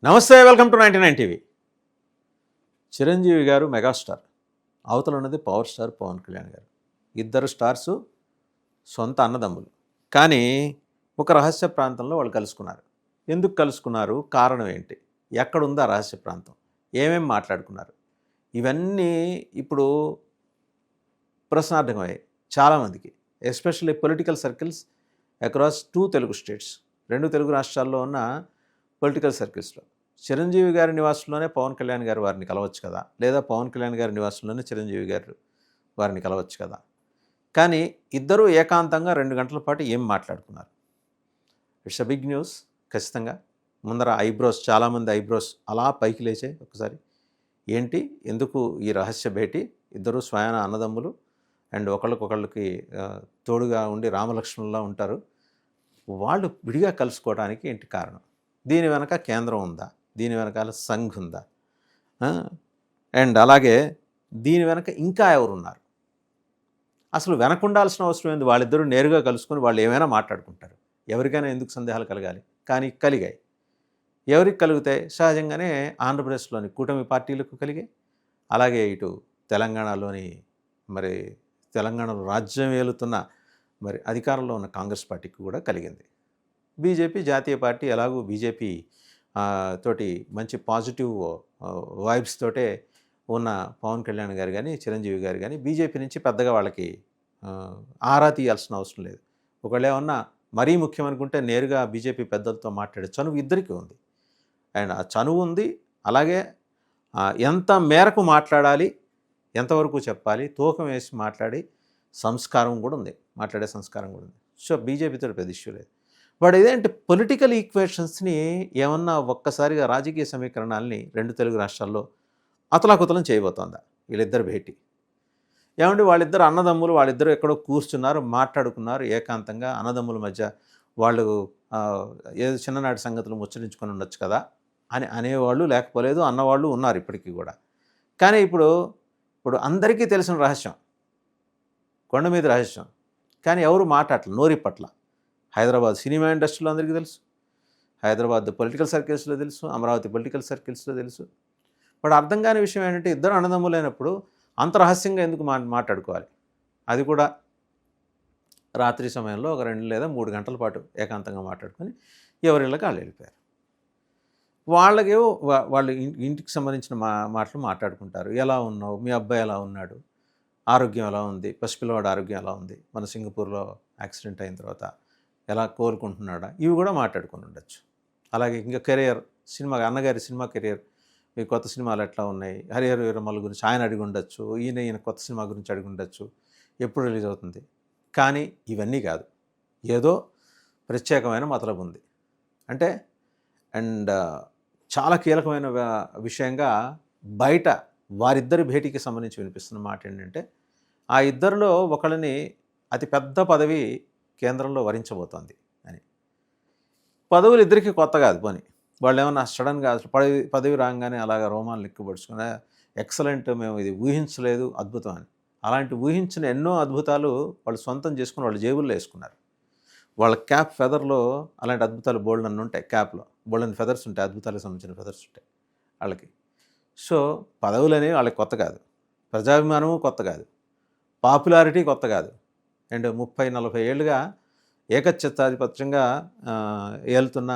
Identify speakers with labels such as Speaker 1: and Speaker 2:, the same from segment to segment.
Speaker 1: నమస్తే, welcome to 99 TV. Chiranjeevi గారు megastar, అవతల ఉన్నది పవర్ స్టార్ పవన్ కళ్యాణ్ గారు. ఇద్దరు స్టార్సు, సొంత అన్నదమ్ములు. కానీ ఒక రహస్య ప్రాంతంలో వాళ్ళు కలుసుకున్నారు. ఎందుకు కలుసుకున్నారు? కారణం ఏంటి? ఎక్కడుంది ఆ రహస్య ప్రాంతం? ఏమేమి మాట్లాడుకున్నారు? ఇవన్నీ ఇప్పుడు ప్రశ్నార్థకమయ్యాయి చాలామందికి, especially political circles across 2 Telugu states, 2 Telugu రాష్ట్రాల్లో ఉన్న పొలిటికల్ సర్కిల్స్లో. చిరంజీవి గారి నివాసంలోనే పవన్ కళ్యాణ్ గారు వారిని కలవచ్చు కదా, లేదా పవన్ కళ్యాణ్ గారి నివాసంలోనే చిరంజీవి గారు వారిని కలవచ్చు కదా. కానీ ఇద్దరూ ఏకాంతంగా 2 గంటల పాటు ఏం మాట్లాడుకున్నారు? It's a big news. ఖచ్చితంగా ముందర ఐబ్రోస్, చాలామంది ఐబ్రోస్ అలా పైకి లేచాయి ఒకసారి. ఏంటి, ఎందుకు ఈ రహస్య భేటీ? ఇద్దరు స్వయాన అన్నదమ్ములు అండ్ ఒకళ్ళకొకళ్ళకి తోడుగా ఉండి రామలక్ష్మణులా ఉంటారు. వాళ్ళు విడిగా కలుసుకోవడానికి ఏంటి కారణం? దీని వెనక కేంద్రం ఉందా? దీని వెనకాల సంఘ్ ఉందా? అండ్ అలాగే దీని వెనక ఇంకా ఎవరున్నారు? అసలు వెనకుండాల్సిన అవసరం ఏంది? వాళ్ళిద్దరూ నేరుగా కలుసుకొని వాళ్ళు ఏమైనా మాట్లాడుకుంటారు. ఎవరికైనా ఎందుకు సందేహాలు కలగాలి? కానీ కలిగాయి. ఎవరికి కలుగుతాయి? సహజంగానే ఆంధ్రప్రదేశ్లోని కూటమి పార్టీలకు కలిగాయి. అలాగే ఇటు తెలంగాణలోని తెలంగాణలో రాజ్యం ఏలుతున్న అధికారంలో ఉన్న కాంగ్రెస్ పార్టీకి కూడా కలిగింది. బీజేపీ జాతీయ పార్టీ ఎలాగూ బీజేపీ తోటి మంచి పాజిటివ్ వైబ్స్ తోటే ఉన్న పవన్ కళ్యాణ్ గారు కానీ చిరంజీవి గారు కానీ బీజేపీ నుంచి పెద్దగా వాళ్ళకి ఆరా తీయాల్సిన అవసరం లేదు. ఒకవేళ ఏమన్నా మరీ ముఖ్యమనుకుంటే నేరుగా బీజేపీ పెద్దలతో మాట్లాడే చనువు ఇద్దరికీ ఉంది. అండ్ ఆ చనువు ఉంది. అలాగే ఎంత మేరకు మాట్లాడాలి, ఎంతవరకు చెప్పాలి, తూకం వేసి మాట్లాడే సంస్కారం కూడా ఉంది. సో బీజేపీతో పెద్ద ఇష్యూ లేదు. బట్ ఇదేంటి, పొలిటికల్ ఈక్వేషన్స్ని ఏమన్నా ఒక్కసారిగా రాజకీయ సమీకరణాలని 2 తెలుగు రాష్ట్రాల్లో అతలాకుతలం చేయబోతోందా వీళ్ళిద్దరు భేటీ? ఏమంటే వాళ్ళిద్దరు అన్నదమ్ములు, వాళ్ళిద్దరూ ఎక్కడో కూర్చున్నారు, మాట్లాడుకున్నారు ఏకాంతంగా. అన్నదమ్ముల మధ్య వాళ్ళు ఏదో చిన్ననాటి సంగతులు ముచ్చరించుకొని ఉండొచ్చు కదా అని అనేవాళ్ళు లేకపోలేదు, అన్నవాళ్ళు ఉన్నారు ఇప్పటికీ కూడా. కానీ ఇప్పుడు అందరికీ తెలిసిన రహస్యం, కొండ మీద రహస్యం. కానీ ఎవరు మాట్లాడట్ల, నోరిప్పట్ల. హైదరాబాద్ సినిమా ఇండస్ట్రీలో అందరికీ తెలుసు, హైదరాబాద్ పొలిటికల్ సర్కిల్స్లో తెలుసు, అమరావతి పొలిటికల్ సర్కిల్స్లో తెలుసు. బట్ అర్థం కాని విషయం ఏంటంటే, ఇద్దరు అన్నదమ్ములైనప్పుడు అంత రహస్యంగా ఎందుకు మాట్లాడుకోవాలి? అది కూడా రాత్రి సమయంలో ఒక 2 లేదా 3 గంటల పాటు ఏకాంతంగా మాట్లాడుకొని ఎవరిళ్ళకి వాళ్ళు వెళ్ళిపోయారు. వాళ్ళకేవో వాళ్ళు ఇంటికి సంబంధించిన మాటలు మాట్లాడుకుంటారు. ఎలా ఉన్నావు, మీ అబ్బాయి ఎలా ఉన్నాడు, ఆరోగ్యం ఎలా ఉంది, పసిపిల్లవాడు ఆరోగ్యం ఎలా ఉంది, మన సింగపూర్లో యాక్సిడెంట్ అయిన తర్వాత ఎలా కోలుకుంటున్నాడా, ఇవి కూడా మాట్లాడుకొని ఉండొచ్చు. అలాగే ఇంకా కెరియర్, అన్నగారి సినిమా కెరియర్, మీ కొత్త సినిమాలు ఎట్లా ఉన్నాయి, హరిహర వీరమల్లు గురించి ఆయన అడిగి ఉండొచ్చు, ఈయన కొత్త సినిమా గురించి అడిగి ఉండొచ్చు, ఎప్పుడు రిలీజ్ అవుతుంది. కానీ ఇవన్నీ కాదు, ఏదో ప్రత్యేకమైన మతలబు ఉంది అంటే. అండ్ చాలా కీలకమైన విషయంగా బయట వారిద్దరి భేటీకి సంబంధించి వినిపిస్తున్న మాట ఏంటంటే, ఆ ఇద్దరిలో ఒకళ్ళని అతి పెద్ద పదవి కేంద్రంలో వరించబోతోంది అని. పదవులు ఇద్దరికీ కొత్త కాదు పని. వాళ్ళు ఏమన్నా సడన్గా పదవి రాగానే అలాగా రోమాలు నిక్కుపడుచుకుని ఎక్సలెంట్, మేము ఇది ఊహించలేదు, అద్భుతం అని. అలాంటి ఊహించిన ఎన్నో అద్భుతాలు వాళ్ళు సొంతం చేసుకుని వాళ్ళ జేబుల్లో వేసుకున్నారు. వాళ్ళ క్యాప్ ఫెదర్లో అలాంటి అద్భుతాలు బోల్డన్ని ఉంటాయి. క్యాప్లో బోల్డన్ని ఫెదర్స్ ఉంటాయి, అద్భుతాలకు సంబంధించిన ఫెదర్స్ ఉంటాయి వాళ్ళకి. సో పదవులు అనేవి వాళ్ళకి కొత్త కాదు, ప్రజాభిమానము కొత్త కాదు, పాపులారిటీ కొత్త కాదు. అండ్ 30-40 ఏళ్ళుగా ఏకఛత్రాధిపత్యంగా ఏలుతున్న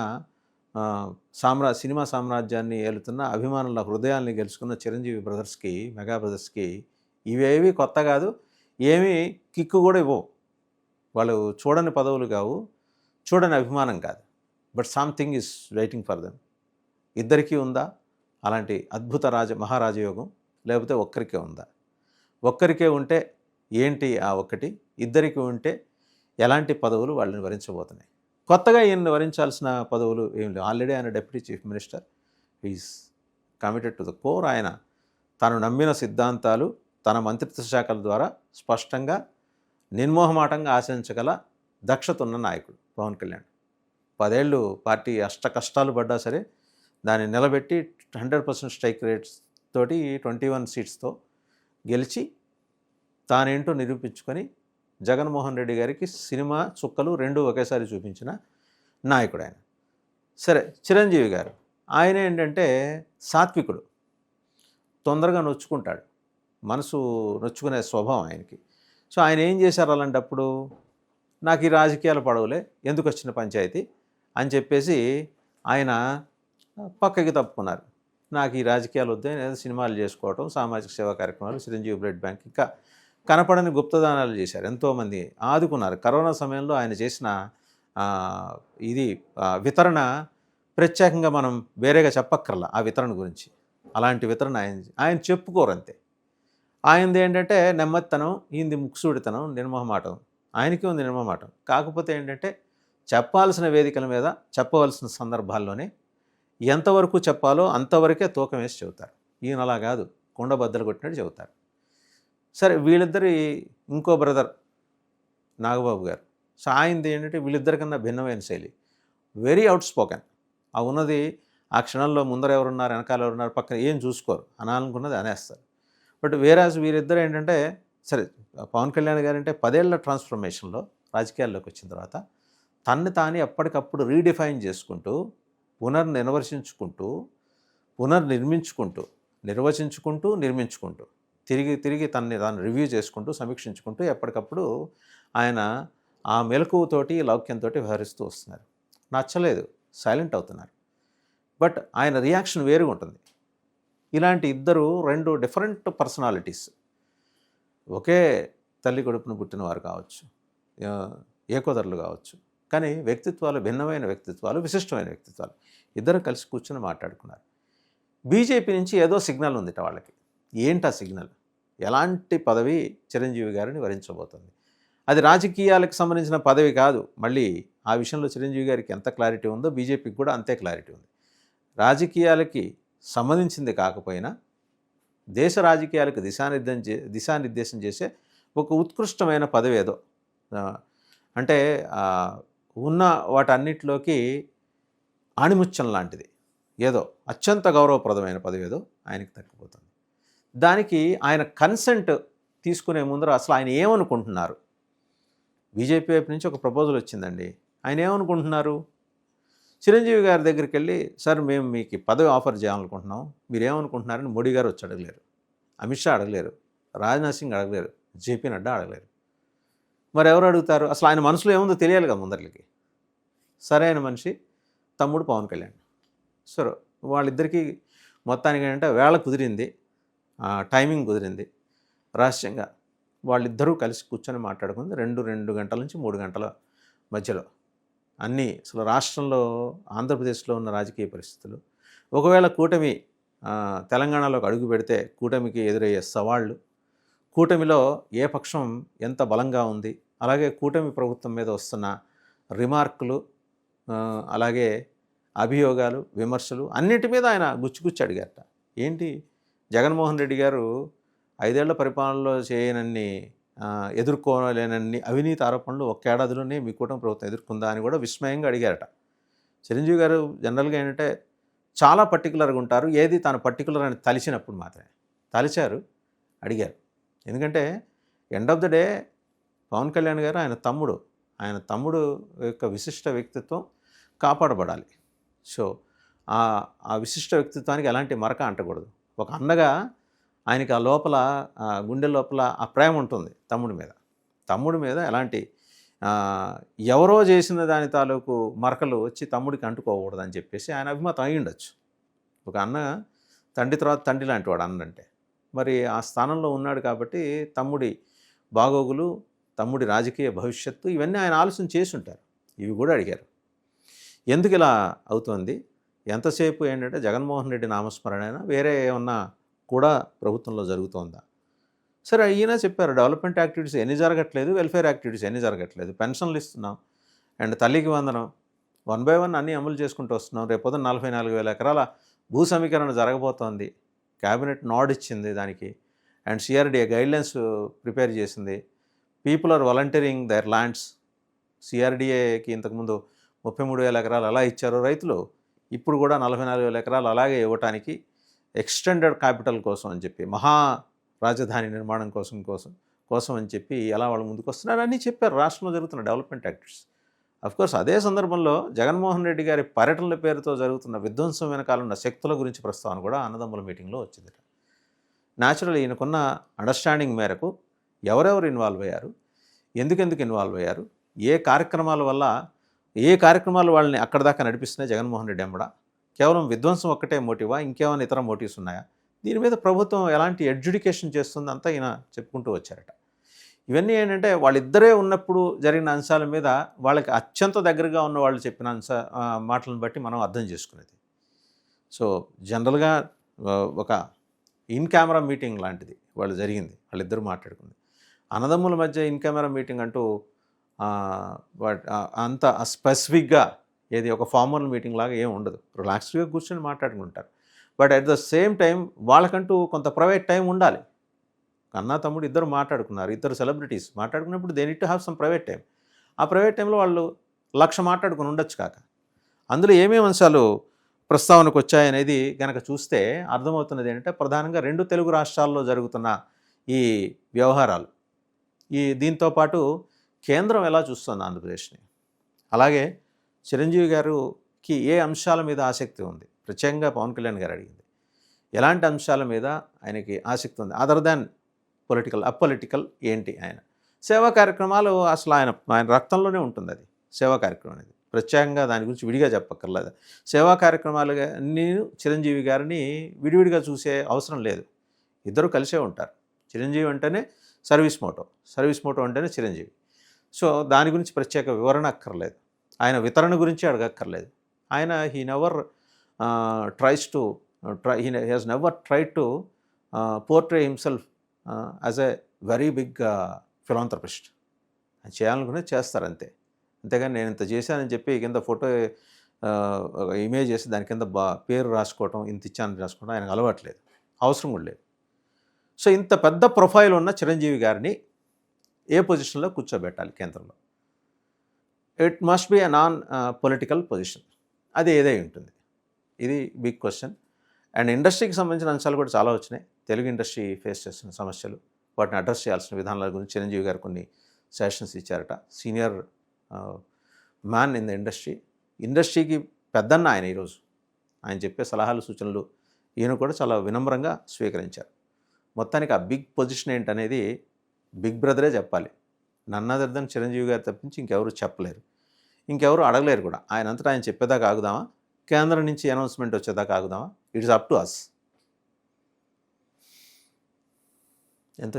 Speaker 1: సినిమా సామ్రాజ్యాన్ని ఏలుతున్న అభిమానుల హృదయాల్ని గెలుచుకున్న చిరంజీవి బ్రదర్స్కి, మెగా బ్రదర్స్కి ఇవేవి కొత్త కాదు, ఏమీ కిక్కు కూడా ఇవ్వవు. వాళ్ళు చూడని పదవులు కావు, చూడని అభిమానం కాదు. But something is waiting for them. ఇద్దరికీ ఉందా అలాంటి అద్భుత మహారాజయోగం? లేకపోతే ఒక్కరికే ఉందా? ఒక్కరికే ఉంటే ఏంటి ఆ ఒక్కటి? ఇద్దరికి ఉంటే ఎలాంటి పదవులు వాళ్ళని వరించబోతున్నాయి? కొత్తగా ఈయన్ని వరించాల్సిన పదవులు ఏం లేవు. ఆల్రెడీ ఆయన deputy chief minister, is committed to the core. ఆయన తాను నమ్మిన సిద్ధాంతాలు తన మంత్రిత్వ శాఖల ద్వారా స్పష్టంగా నిర్మోహమాటంగా ఆచరించగల దక్షత ఉన్న నాయకుడు పవన్ కళ్యాణ్. 10 ఏళ్ళు పార్టీ అష్ట కష్టాలు పడ్డా సరే దాన్ని నిలబెట్టి 100% స్ట్రైక్ రేట్స్ తోటి 21 సీట్స్తో గెలిచి తానేంటో నిరూపించుకొని జగన్మోహన్ రెడ్డి గారికి సినిమా చుక్కలు 2 ఒకేసారి చూపించిన నాయకుడు ఆయన. సరే, చిరంజీవి గారు ఆయన ఏంటంటే సాత్వికుడు, తొందరగా నొచ్చుకుంటాడు, మనసు నొచ్చుకునే స్వభావం ఆయనకి. సో ఆయన ఏం చేశారు అలాంటప్పుడు, నాకు ఈ రాజకీయాలు పడవలే, ఎందుకు వచ్చిన పంచాయతీ అని చెప్పేసి ఆయన పక్కకి తప్పుకున్నారు. నాకు ఈ రాజకీయాలు వద్దే, నేను సినిమాలు చేసుకోవటం, సామాజిక సేవా కార్యక్రమాలు, చిరంజీవి బ్లడ్ బ్యాంక్, ఇంకా కనపడని గుప్తదానాలు చేశారు, ఎంతోమంది ఆదుకున్నారు. కరోనా సమయంలో ఆయన చేసిన ఇది వితరణ ప్రత్యేకంగా మనం వేరేగా చెప్పక్కర్లా ఆ వితరణ గురించి. అలాంటి వితరణ ఆయన చెప్పుకోరు అంతే. ఆయనది ఏంటంటే నెమ్మదితనం, ఈయనది ముక్కుసూడితనం, నిర్మోహమాటం. ఆయనకి ఉంది నిర్మోహమాటం. కాకపోతే ఏంటంటే చెప్పాల్సిన వేదికల మీద చెప్పవలసిన సందర్భాల్లోనే ఎంతవరకు చెప్పాలో అంతవరకే తూకం వేసి చెబుతారు. ఈయన అలా కాదు, కుండ బద్దలు కొట్టినట్టు చెబుతారు. సరే, వీళ్ళిద్దరి ఇంకో బ్రదర్ నాగబాబు గారు, సో ఆయనది ఏంటంటే వీళ్ళిద్దరికన్నా భిన్నమైన శైలి, వెరీ అవుట్ స్పోకెన్. ఆ ఉన్నది ఆ క్షణంలో ముందర ఎవరున్నారు, వెనకాల ఎవరున్నారు, పక్కన ఏం చూసుకోరు, అనాలనుకున్నది అనేస్తారు. బట్ వేరాజ్ వీరిద్దరు ఏంటంటే, సరే పవన్ కళ్యాణ్ గారు అంటే 10 ఏళ్ల ట్రాన్స్ఫర్మేషన్లో రాజకీయాల్లోకి వచ్చిన తర్వాత తన్ని తాను ఎప్పటికప్పుడు రీడిఫైన్ చేసుకుంటూ, నిర్మించుకుంటూ తిరిగి తనని తాను రివ్యూ చేసుకుంటూ, సమీక్షించుకుంటూ ఎప్పటికప్పుడు ఆయన ఆ మెలకువతోటి, లౌక్యంతో వ్యవహరిస్తూ వస్తున్నారు. నచ్చలేదు, సైలెంట్ అవుతున్నారు. బట్ ఆయన రియాక్షన్ వేరుగా ఉంటుంది. ఇలాంటి ఇద్దరు 2 డిఫరెంట్ పర్సనాలిటీస్, ఒకే తల్లి కడుపున పుట్టినవారు కావచ్చు, ఏకోదరులు కావచ్చు, కానీ వ్యక్తిత్వాలు భిన్నమైన వ్యక్తిత్వాలు, విశిష్టమైన వ్యక్తిత్వాలు. ఇద్దరు కలిసి కూర్చొని మాట్లాడుకున్నారు. బీజేపీ నుంచి ఏదో సిగ్నల్ ఉందిట వాళ్ళకి. ఏంటి ఆ సిగ్నల్? ఎలాంటి పదవి చిరంజీవి గారిని వరించబోతుంది? అది రాజకీయాలకు సంబంధించిన పదవి కాదు. మళ్ళీ ఆ విషయంలో చిరంజీవి గారికి ఎంత క్లారిటీ ఉందో బీజేపీకి కూడా అంతే క్లారిటీ ఉంది. రాజకీయాలకి సంబంధించింది కాకపోయినా దేశ రాజకీయాలకు దిశానిర్దేశం చేసే ఒక ఉత్కృష్టమైన పదవి ఏదో, అంటే ఉన్న వాటన్నిటిలోకి ఆణిముత్యం లాంటిది ఏదో అత్యంత గౌరవప్రదమైన పదవి ఏదో ఆయనకి దక్కిపోతుంది. దానికి ఆయన కన్సెంట్ తీసుకునే ముందర అసలు ఆయన ఏమనుకుంటున్నారు? బీజేపీ వైపు నుంచి ఒక ప్రపోజల్ వచ్చిందండి. ఆయన ఏమనుకుంటున్నారు? చిరంజీవి గారి దగ్గరికి వెళ్ళి, సార్ మేము మీకు పదవి ఆఫర్ చేయాలనుకుంటున్నాం, మీరు ఏమనుకుంటున్నారని మోడీ గారు వచ్చి అడగలేరు, అమిత్ షా అడగలేరు, రాజ్నాథ్ సింగ్ అడగలేరు, జేపీ నడ్డా అడగలేరు. మరి ఎవరు అడుగుతారు? అసలు ఆయన మనసులో ఏముందో తెలియాలి కదా ముందరికి. సరైన మనిషి తమ్ముడు పవన్ కళ్యాణ్. సో వాళ్ళిద్దరికీ మొత్తానికి ఏంటంటే వేళ కుదిరింది, టైమింగ్ కుదిరింది. రహస్యంగా వాళ్ళిద్దరూ కలిసి కూర్చొని మాట్లాడుకుంది 2 గంటల నుంచి 3 గంటల మధ్యలో. అన్నీ అసలు రాష్ట్రంలో, ఆంధ్రప్రదేశ్లో ఉన్న రాజకీయ పరిస్థితులు, ఒకవేళ కూటమి తెలంగాణలోకి అడుగు పెడితే కూటమికి ఎదురయ్యే సవాళ్ళు, కూటమిలో ఏ పక్షం ఎంత బలంగా ఉంది, అలాగే కూటమి ప్రభుత్వం మీద వస్తున్న రిమార్కులు, అలాగే అభియోగాలు, విమర్శలు, అన్నిటి మీద ఆయన గుచ్చి అడిగారట. ఏంటి, జగన్మోహన్ రెడ్డి గారు 5 ఏళ్ల పరిపాలనలో చేయనన్ని, ఎదుర్కోలేనన్ని అవినీతి ఆరోపణలు ఒక్క ఏడాదిలోనే మీ కూటమి ప్రభుత్వం ఎదుర్కొందా అని కూడా విస్మయంగా అడిగారట. చిరంజీవి గారు జనరల్గా ఏంటంటే చాలా పర్టికులర్గా ఉంటారు, ఏది తాను పర్టికులర్ అని తలిచినప్పుడు మాత్రమే. తలిచారు, అడిగారు. ఎందుకంటే end of the day Pawan Kalyan గారు ఆయన తమ్ముడు యొక్క విశిష్ట వ్యక్తిత్వం కాపాడబడాలి. సో ఆ విశిష్ట వ్యక్తిత్వానికి ఎలాంటి మరక అంటకూడదు. ఒక అన్నగా ఆయనకి ఆ లోపల, గుండె లోపల ఆ ప్రేమ ఉంటుంది తమ్ముడి మీద ఎలాంటి ఎవరో చేసిన దాని తాలూకు మరకలు వచ్చి తమ్ముడికి అంటుకోకూడదని చెప్పేసి ఆయన అభిమతం అయి ఉండొచ్చు. ఒక అన్న తండ్రి తర్వాత తండ్రి లాంటి వాడు అన్నంటే. మరి ఆ స్థానంలో ఉన్నాడు కాబట్టి తమ్ముడి బాగోగులు, తమ్ముడి రాజకీయ భవిష్యత్తు, ఇవన్నీ ఆయన ఆలోచన చేసి ఉంటారు. ఇవి కూడా అడిగారు. ఎందుకు ఇలా అవుతుంది? ఎంతసేపు ఏంటంటే జగన్మోహన్ రెడ్డి నామస్మరణ అయినా వేరే ఏమన్నా కూడా ప్రభుత్వంలో జరుగుతోందా? సరే, ఈయన చెప్పారు, డెవలప్మెంట్ యాక్టివిటీస్ ఎన్ని జరగట్లేదు, వెల్ఫేర్ యాక్టివిటీస్ ఎన్ని జరగట్లేదు, పెన్షన్లు ఇస్తున్నాం అండ్ తల్లికి వందనం 1 by 1 అన్నీ అమలు చేసుకుంటూ వస్తున్నాం. రేపొద్దున 44,000 ఎకరాల భూ సమీకరణ జరగబోతోంది. క్యాబినెట్ నాడ్ ఇచ్చింది దానికి, అండ్ సిఆర్డీఏ గైడ్లైన్స్ ప్రిపేర్ చేసింది. People are volunteering their lands. సిఆర్డీఏకి ఇంతకుముందు 33,000 ఎకరాలు అలా ఇచ్చారు రైతులు, ఇప్పుడు కూడా 44,000 ఎకరాలు అలాగే ఇవ్వటానికి ఎక్స్టెండెడ్ క్యాపిటల్ కోసం అని చెప్పి, మహా రాజధాని నిర్మాణం కోసం అని చెప్పి ఎలా వాళ్ళు ముందుకు వస్తున్నారు అన్నీ చెప్పారు. రాష్ట్రంలో జరుగుతున్న డెవలప్మెంట్ యాక్టివిటీస్ అఫ్కోర్స్ అదే సందర్భంలో జగన్మోహన్ రెడ్డి గారి పర్యటనల పేరుతో జరుగుతున్న విధ్వంసం వెనకాలన్న శక్తుల గురించి ప్రస్తావన కూడా అన్నదమ్ముల మీటింగ్లో వచ్చింది. న్యాచురల్ ఈయనకున్న అండర్స్టాండింగ్ మేరకు ఎవరెవరు ఇన్వాల్వ్ అయ్యారు, ఎందుకెందుకు ఇన్వాల్వ్ అయ్యారు, ఏ కార్యక్రమాల వల్ల ఏ కార్యక్రమాలు వాళ్ళని అక్కడ దాకా నడిపిస్తున్నాయి జగన్మోహన్ రెడ్డి ఎంబడ, కేవలం విధ్వంసం ఒక్కటే మోటివా, ఇంకేమైనా ఇతర మోటివ్స్ ఉన్నాయా, దీని మీద ప్రభుత్వం ఎలాంటి ఎడ్యుడికేషన్ చేస్తుందంతా ఈయన చెప్పుకుంటూ వచ్చారట. ఇవన్నీ ఏంటంటే వాళ్ళిద్దరే ఉన్నప్పుడు జరిగిన అంశాల మీద వాళ్ళకి అత్యంత దగ్గరగా ఉన్న వాళ్ళు చెప్పిన మాటలను బట్టి మనం అర్థం చేసుకునేది. సో జనరల్గా ఒక ఇన్ కెమెరా మీటింగ్ లాంటిది వాళ్ళు జరిగింది, వాళ్ళిద్దరూ మాట్లాడుకుంది. అన్నదమ్ముల మధ్య ఇన్ కెమెరా మీటింగ్ అంటూ అంత స్పెసిఫిక్గా ఏది ఒక ఫార్మల్ మీటింగ్ లాగా ఏం ఉండదు, రిలాక్స్డ్గా కూర్చొని మాట్లాడుకుంటారు. But at the same time వాళ్ళకంటూ కొంత ప్రైవేట్ టైం ఉండాలి. అన్న తమ్ముడు ఇద్దరు మాట్లాడుకున్నారు, ఇద్దరు సెలబ్రిటీస్ మాట్లాడుకున్నప్పుడు they need to have some private time. ఆ ప్రైవేట్ టైంలో వాళ్ళు 1,00,000 మాట్లాడుకుని ఉండొచ్చు కాక. అందులో ఏమేమి అంశాలు ప్రస్తావనకు వచ్చాయనేది కనుక చూస్తే అర్థమవుతున్నది ఏంటంటే ప్రధానంగా 2 తెలుగు రాష్ట్రాల్లో జరుగుతున్న ఈ వ్యవహారాలు, దీంతోపాటు కేంద్రం ఎలా చూస్తుంది ఆంధ్రప్రదేశ్ని, అలాగే చిరంజీవి గారికి ఏ అంశాల మీద ఆసక్తి ఉంది, ప్రత్యేకంగా పవన్ కళ్యాణ్ గారు అడిగింది ఎలాంటి అంశాల మీద ఆయనకి ఆసక్తి ఉంది, అదర్ దాన్ పొలిటికల్ అపొలిటికల్ ఏంటి, ఆయన సేవా కార్యక్రమాలు అసలు ఆయన రక్తంలోనే ఉంటుంది. అది సేవా కార్యక్రమం అనేది ప్రత్యేకంగా దాని గురించి విడిగా చెప్పక్కర్లేదు. సేవా కార్యక్రమాలు నేను చిరంజీవి గారిని విడివిడిగా చూసే అవసరం లేదు, ఇద్దరు కలిసే ఉంటారు. చిరంజీవి అంటేనే సర్వీస్ మోటో అంటేనే చిరంజీవి. సో దాని గురించి ప్రత్యేక వివరణ అక్కర్లేదు, ఆయన వితరణ గురించి అడగక్కర్లేదు. ఆయన he has never tried to portray himself as a very big philanthropist. ఆయన చేయాలనుకునే చేస్తారు అంతేగాని నేను ఇంత చేశానని చెప్పి కింద ఫోటో ఇమేజ్ చేసి దాని కింద పేరు రాసుకోవటం, ఇంత ఇచ్చానని రాసుకోవడం ఆయనకు అలవాట్లేదు, అవసరం కూడా లేదు. సో ఇంత పెద్ద ప్రొఫైల్ ఉన్న చిరంజీవి గారిని ఏ పొజిషన్లో కూర్చోబెట్టాలి కేంద్రంలో? It must be a non political position, అది ఏదై ఉంటుంది. ఇది బిగ్ క్వశ్చన్. అండ్ ఇండస్ట్రీకి సంబంధించిన అంశాలు కూడా చాలా వచ్చినాయి. తెలుగు ఇండస్ట్రీ ఫేస్ చేస్తున్న సమస్యలు, వాటిని అడ్రస్ చేయాల్సిన విధానాల గురించి చిరంజీవి గారు కొన్ని సజెషన్స్ ఇచ్చారట. సీనియర్ మ్యాన్ ఇన్ ద ఇండస్ట్రీకి పెద్దన్న ఆయన. ఈరోజు ఆయన చెప్పే సలహాలు సూచనలు ఈయన కూడా చాలా వినమ్రంగా స్వీకరించారు. మొత్తానికి ఆ బిగ్ పొజిషన్ ఏంటనేది బిగ్ బ్రదరే చెప్పాలి. నన్ అదర్ దెన్ చిరంజీవి గారు తప్పించి ఇంకెవరు చెప్పలేరు, ఇంకెవరు అడగలేరు కూడా. ఆయన అంతటా ఆయన చెప్పేదాకా ఆగుదామా, కేంద్రం నుంచి అనౌన్స్మెంట్ వచ్చేదాకా ఆగుదామా? It's up to us. ఎంత